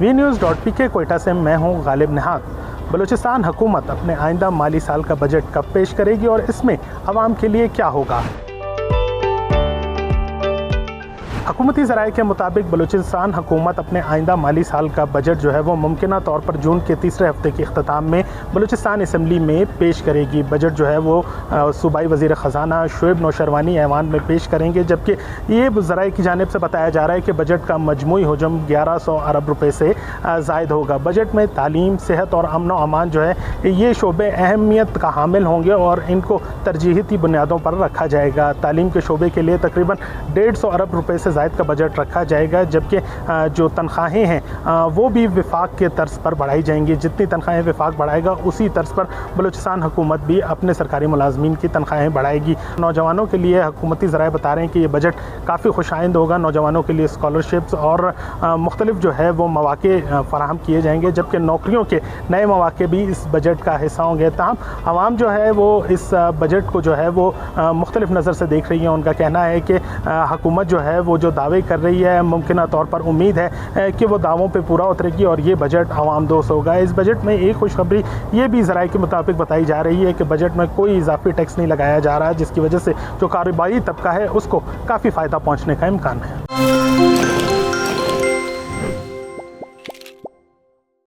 वी-न्यूज़.pk कोयटा से मैं हूं गालिब निहाक। बलूचिस्तान हुकूमत अपने आइंदा माली साल का बजट कब पेश करेगी और इसमें आवाम के लिए क्या होगा? हुकूमती ज़राए के मुताबिक बलूचिस्तान हुकूमत अपने आइंदा माली साल का बजट जो है वो मुमकिना तौर पर जून के तीसरे हफ्ते के अख्ताम में बलूचिस्तान असम्बली में पेश करेगी। बजट जो है वो सूबाई वज़ीर ख़जाना शुएब नौशरवानी ऐवान में पेश करेंगे, जबकि ये ज़राए की जानिब से बताया जा रहा है कि बजट का मजमूई हजम 1100 अरब रुपये से ज़ायद होगा। बजट में तालीम, सेहत और अमन व अमान जो है ये शोबे अहमियत का हामिल होंगे और इनको तरजीहती बुनियादों पर रखा जाएगा। तालीम के शोबे के लिए तकरीबन 150 अरब रुपये से ज़ायद का बजट रखा जाएगा, जबकि जो तनख्वाहें हैं वो भी विफाक के तर्ज पर बढ़ाई जाएंगी। जितनी तनख्वाहें विफाक बढ़ाएगा उसी तर्ज पर बलूचिस्तान हुकूमत भी अपने सरकारी मुलाजमीन की तनख्वाहें बढ़ाएगी। नौजवानों के लिए हुकूमती ज़राए बता रहे हैं कि ये बजट काफ़ी खुशाइंद होगा। नौजवानों के लिए स्कॉलरशिप्स और मुख्तलिफ जो है वो मौक़े फ़राहम किए जाएंगे, जबकि नौकरियों के नए मौक़े भी इस बजट का हिस्सा होंगे। ताहम आवाम जो है वो इस बजट को जो है वो मुख्तलिफ नज़र से देख रही है। उनका कहना है कि हुकूमत जो है वो जो दावे कर रही है, मुमकिन तौर पर उम्मीद है कि वो दावों पे पूरा उतरेगी और ये बजट आवाम दोस्त होगा। इस बजट में एक खुशखबरी ये भी ज़राए के मुताबिक बताई जा रही है कि बजट में कोई इजाफी टैक्स नहीं लगाया जा रहा, जिसकी वजह से जो कारोबारी तबका है उसको काफ़ी फ़ायदा पहुँचने का इम्कान है।